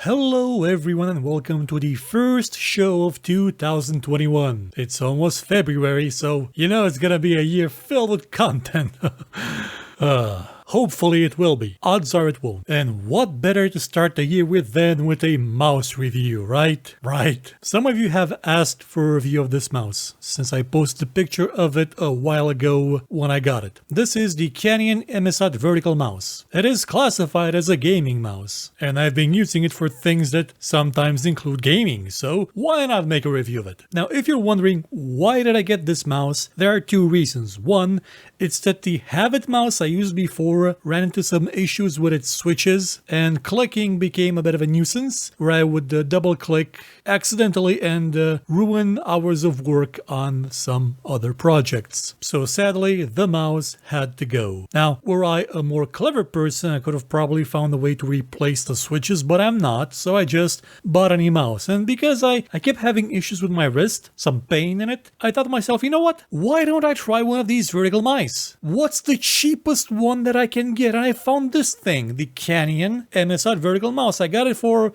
Hello everyone and welcome to the first show of 2021. It's almost February, so you know it's gonna be a year filled with content. Hopefully it will be. Odds are it won't. And what better to start the year with than with a mouse review, right? Right. Some of you have asked for a review of this mouse, since I posted a picture of it a while ago when I got it. This is the Canon Emisat vertical mouse. It is classified as a gaming mouse, and I've been using it for things that sometimes include gaming, so why not make a review of it? Now, if you're wondering why did I get this mouse, there are two reasons. One, it's that the Habit mouse I used before ran into some issues with its switches, and clicking became a bit of a nuisance, where I would double click accidentally and ruin hours of work on some other projects. So sadly, the mouse had to go. Now, were I a more clever person, I could have probably found a way to replace the switches, but I'm not, so I just bought a new mouse. And because I kept having issues with my wrist, some pain in it, I thought to myself, you know what? Why don't I try one of these vertical mice? What's the cheapest one that I can get? And I found this thing, the Canon Emisat vertical mouse. I got it for,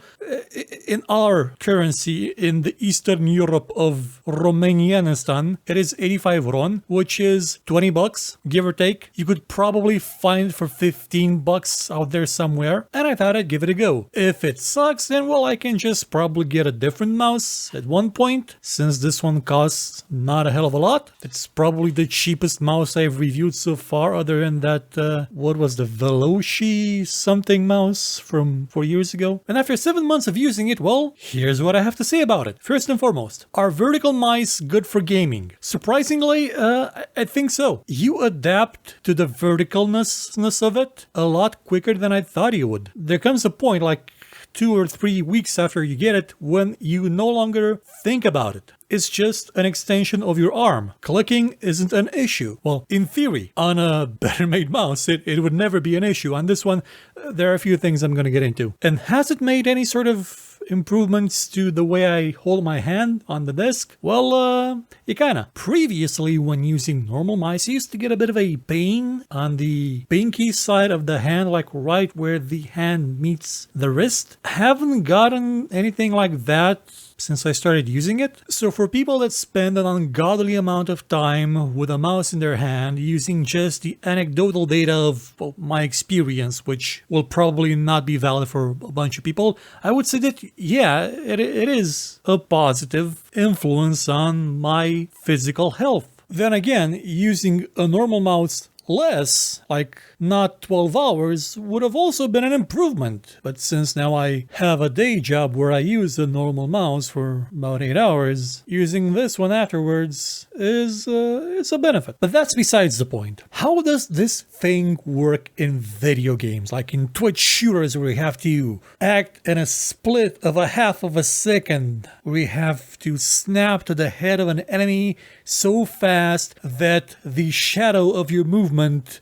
in our currency, in the Eastern Europe of Romanianistan, it is 85 RON, which is 20 bucks, give or take. You could probably find it for 15 bucks out there somewhere, and I thought I'd give it a go. If it sucks, then well, I can just probably get a different mouse at one point, since this one costs not a hell of a lot. It's probably the cheapest mouse I've reviewed so far, other than that, what was the Veloci something mouse from 4 years ago. And after 7 months of using it, well, here's what I have to say about it. First and foremost, are vertical mice good for gaming? Surprisingly, I think so. You adapt to the verticalness of it a lot quicker than I thought you would. There comes a point, like 2 or 3 weeks after you get it, when you no longer think about it. It's just an extension of your arm. Clicking isn't an issue. Well, in theory, on a better made mouse, it would never be an issue. On this one, there are a few things I'm going to get into. And has it made any sort of improvements to the way I hold my hand on the desk? Well, it kinda. Previously, when using normal mice, I used to get a bit of a pain on the pinky side of the hand, like right where the hand meets the wrist. Haven't gotten anything like that since I started using it. So for people that spend an ungodly amount of time with a mouse in their hand, using just the anecdotal data of my experience, which will probably not be valid for a bunch of people, I would say that, yeah, it is a positive influence on my physical health. Then again, using a normal mouse less, like not 12 hours, would have also been an improvement. But since now I have a day job where I use a normal mouse for about 8 hours, using this one afterwards is it's a benefit. But that's besides the point. How does this thing work in video games, like in Twitch shooters where we have to act in a split of a half of a second, where we have to snap to the head of an enemy so fast that the shadow of your movement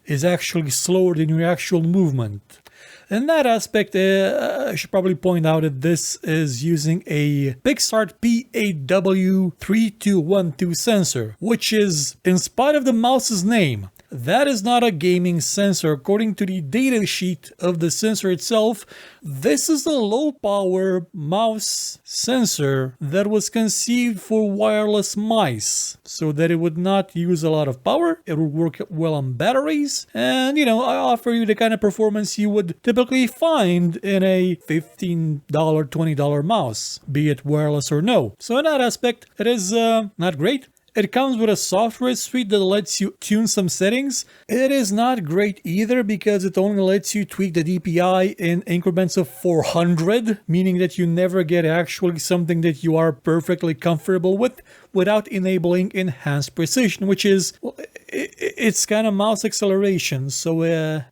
is actually slower than your actual movement? In that aspect, I should probably point out that this is using a Pixart PAW3212 sensor, which is, in spite of the mouse's name, that is not a gaming sensor. According to the data sheet of the sensor itself, this is a low-power mouse sensor that was conceived for wireless mice, so that it would not use a lot of power, it would work well on batteries, and, you know, I offer you the kind of performance you would typically find in a $15, $20 mouse, be it wireless or no. So in that aspect, it is not great. It comes with a software suite that lets you tune some settings. It is not great either because it only lets you tweak the DPI in increments of 400, meaning that you never get actually something that you are perfectly comfortable with without enabling enhanced precision, which is, well, it's kind of mouse acceleration, so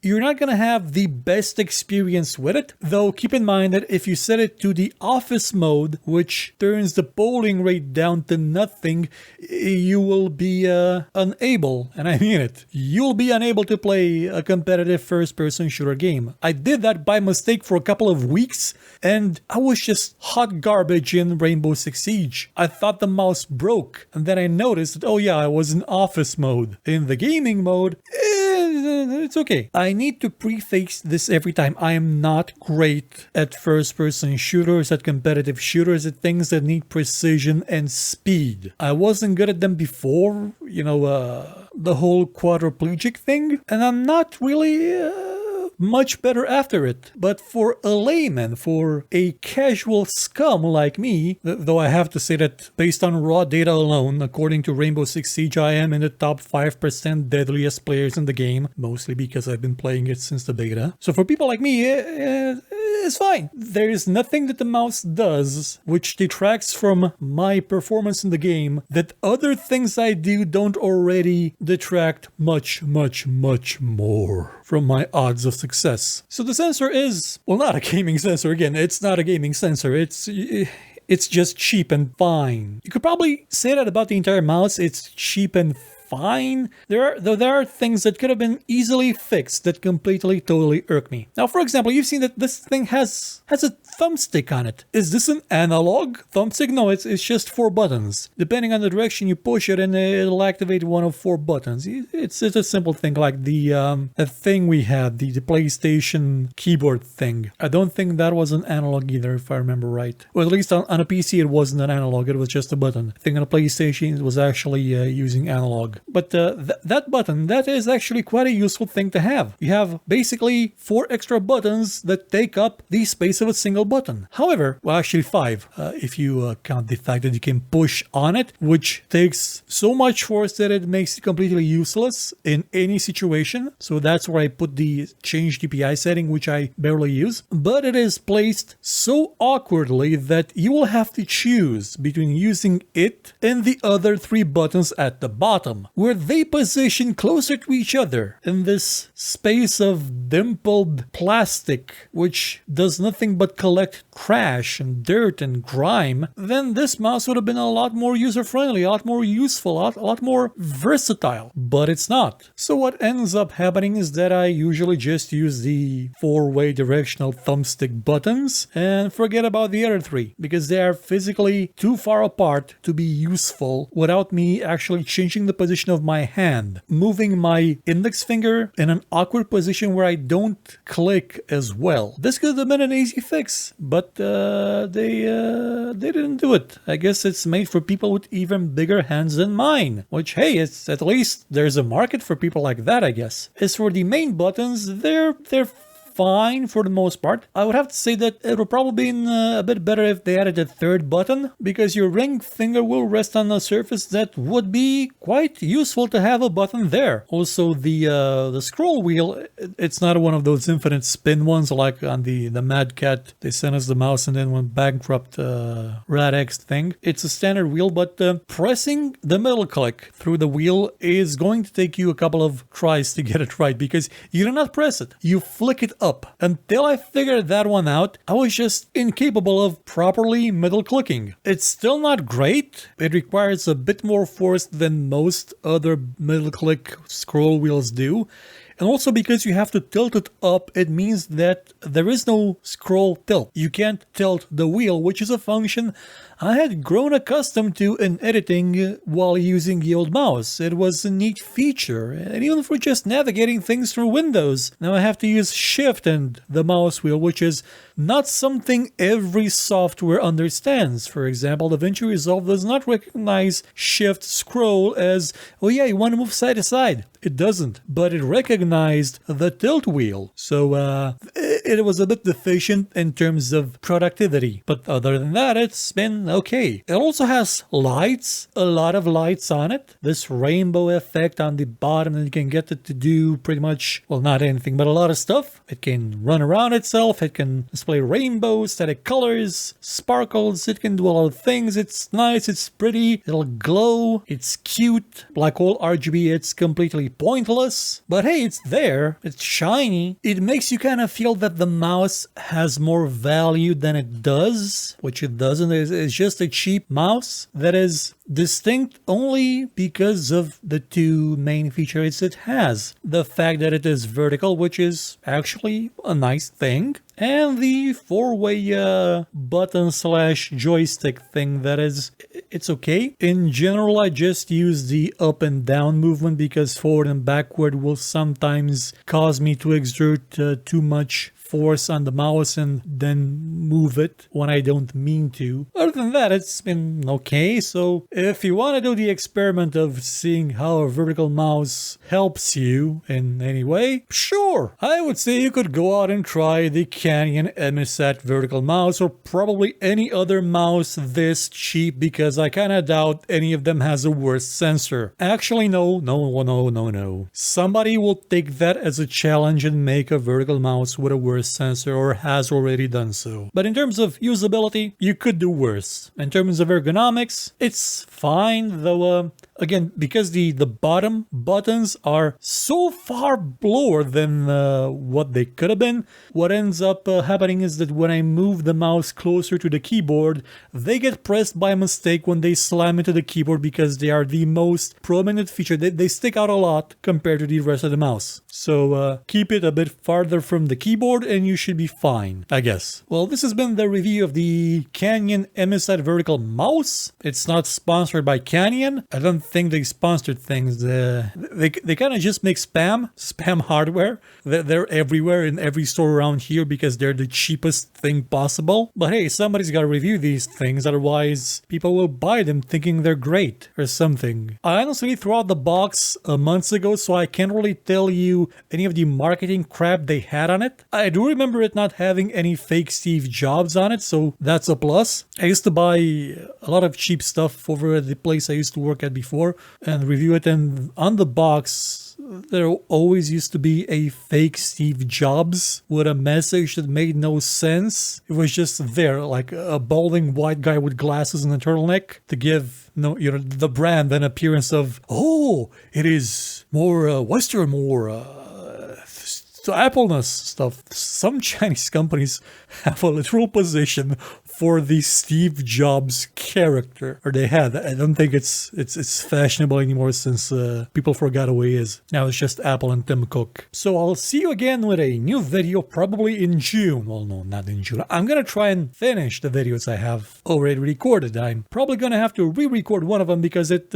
you're not gonna have the best experience with it. Though keep in mind that if you set it to the office mode, which turns the polling rate down to nothing, you will be unable, and I mean it, you'll be unable to play a competitive first-person shooter game. I did that by mistake for a couple of weeks, and I was just hot garbage in Rainbow Six Siege. I thought the mouse broke, and then I noticed that, oh yeah, I was in office mode. In the gaming mode, it's okay. I need to preface this every time. I am not great at first-person shooters, at competitive shooters, at things that need precision and speed. I wasn't good at them before, the whole quadriplegic thing, and I'm not really much better after it. But for a layman, for a casual scum like me, though I have to say that based on raw data alone, according to Rainbow Six Siege, I am in the top 5% deadliest players in the game, mostly because I've been playing it since the beta. So for people like me, it's fine. There is nothing that the mouse does which detracts from my performance in the game that other things I do don't already detract much, much, much more from my odds of success. So the sensor is, well, not a gaming sensor. Again, it's not a gaming sensor. It's just cheap and fine. You could probably say that about the entire mouse. It's cheap and fine. There are things that could have been easily fixed that completely, totally irk me. Now, for example, you've seen that this thing has a thumbstick on it. Is this an analog thumbstick? No, it's just 4 buttons. Depending on the direction you push it, and it'll activate one of 4 buttons. It's a simple thing like the thing we had, the PlayStation keyboard thing. I don't think that was an analog either, if I remember right. Or at least on a PC, it wasn't an analog. It was just a button. I think on a PlayStation, it was actually using analog. But that button, that is actually quite a useful thing to have. You have basically 4 extra buttons that take up the space of a single button. However, well, actually 5, if you count the fact that you can push on it, which takes so much force that it makes it completely useless in any situation. So that's where I put the change DPI setting, which I barely use. But it is placed so awkwardly that you will have to choose between using it and the other 3 buttons at the bottom, where they position closer to each other in this space of dimpled plastic, which does nothing but collect trash and dirt and grime. Then this mouse would have been a lot more user-friendly, a lot more useful, a lot more versatile. But it's not. So what ends up happening is that I usually just use the 4-way directional thumbstick buttons and forget about the other 3, because they are physically too far apart to be useful without me actually changing the position of my hand, moving my index finger in an awkward position where I don't click as well. This could have been an easy fix, but they didn't do it. I guess it's made for people with even bigger hands than mine, which, hey, it's at least there's a market for people like that, I guess. As for the main buttons, they're fine for the most part. I would have to say that it would probably been a bit better if they added a 3rd button, because your ring finger will rest on a surface that would be quite useful to have a button there. Also, the scroll wheel, it's not one of those infinite spin ones like on the Mad Cat. They sent us the mouse and then went bankrupt RadX thing. It's a standard wheel, but pressing the middle click through the wheel is going to take you a couple of tries to get it right, because you do not press it. You flick it up. Until I figured that one out, I was just incapable of properly middle clicking. It's still not great. It requires a bit more force than most other middle click scroll wheels do. And also because you have to tilt it up, it means that there is no scroll tilt. You can't tilt the wheel, which is a function I had grown accustomed to in editing while using the old mouse. It was a neat feature, and even for just navigating things through Windows. Now I have to use Shift and the mouse wheel, which is not something every software understands. For example, DaVinci Resolve does not recognize Shift Scroll as, oh yeah, you want to move side to side. It doesn't, but it recognized the tilt wheel. So it was a bit deficient in terms of productivity. But other than that, it's been okay. It also has lights, a lot of lights on it. This rainbow effect on the bottom, and you can get it to do pretty much, well, not anything, but a lot of stuff. It can run around itself. It can display rainbows, static colors, sparkles. It can do a lot of things. It's nice. It's pretty. It'll glow. It's cute. Like all RGB, it's completely pointless, but hey, it's there. It's shiny. It makes you kind of feel that the mouse has more value than it does, which it doesn't. It's just a cheap mouse that is distinct only because of the two main features it has. The fact that it is vertical, which is actually a nice thing, and the four-way button slash joystick thing that is, it's okay. In general, I just use the up and down movement because forward and backward will sometimes cause me to exert too much force on the mouse and then move it when I don't mean to. Other than that, it's been okay. So if you want to do the experiment of seeing how a vertical mouse helps you in any way, sure, I would say you could go out and try the Canyon Emisat vertical mouse, or probably any other mouse this cheap, because I kind of doubt any of them has a worse sensor. Actually, no. Somebody will take that as a challenge and make a vertical mouse with a worse sensor, or has already done so. But in terms of usability, you could do worse. In terms of ergonomics, it's fine, though again, because the bottom buttons are so far lower than what they could have been, what ends up happening is that when I move the mouse closer to the keyboard, they get pressed by mistake when they slam into the keyboard because they are the most prominent feature. They stick out a lot compared to the rest of the mouse. So keep it a bit farther from the keyboard and you should be fine, I guess. Well, this has been the review of the Canyon Emisat vertical mouse. It's not sponsored by Canyon. I don't think they sponsored things. They kind of just make spam hardware. They're everywhere in every store around here because they're the cheapest thing possible. But hey, somebody's got to review these things, otherwise people will buy them thinking they're great or something. I honestly threw out the box months ago, so I can't really tell you any of the marketing crap they had on it. I do remember it not having any fake Steve Jobs on it, so that's a plus. I used to buy a lot of cheap stuff over at the place I used to work at before and review it, and on the box there always used to be a fake Steve Jobs with a message that made no sense. It was just there, like a balding white guy with glasses and a turtleneck to give the brand an appearance of, oh, it is more Western, more Appleness stuff. Some Chinese companies have a literal position for the Steve Jobs character, or they had. I don't think it's fashionable anymore since people forgot who he is. Now it's just Apple and Tim Cook. So I'll see you again with a new video probably in June. Well, no, not in June. I'm gonna try and finish the videos I have already recorded. I'm probably gonna have to re-record one of them because it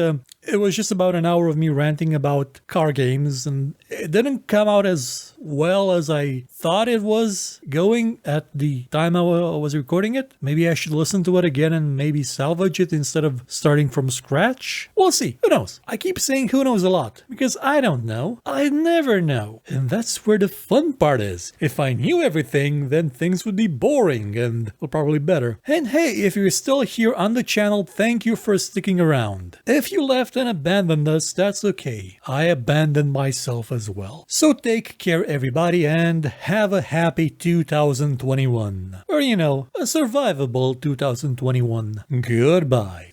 was just about an hour of me ranting about car games, and it didn't come out as well as I thought it was going at the time I was recording it. Maybe I should listen to it again and maybe salvage it instead of starting from scratch. We'll see. Who knows? I keep saying who knows a lot because I don't know. I never know. And that's where the fun part is. If I knew everything, then things would be boring and well, probably better. And hey, if you're still here on the channel, thank you for sticking around. If you left and abandoned us, that's okay. I abandoned myself as well. So take care, everybody, and have a happy 2021. Or, a survivable 2021. Goodbye.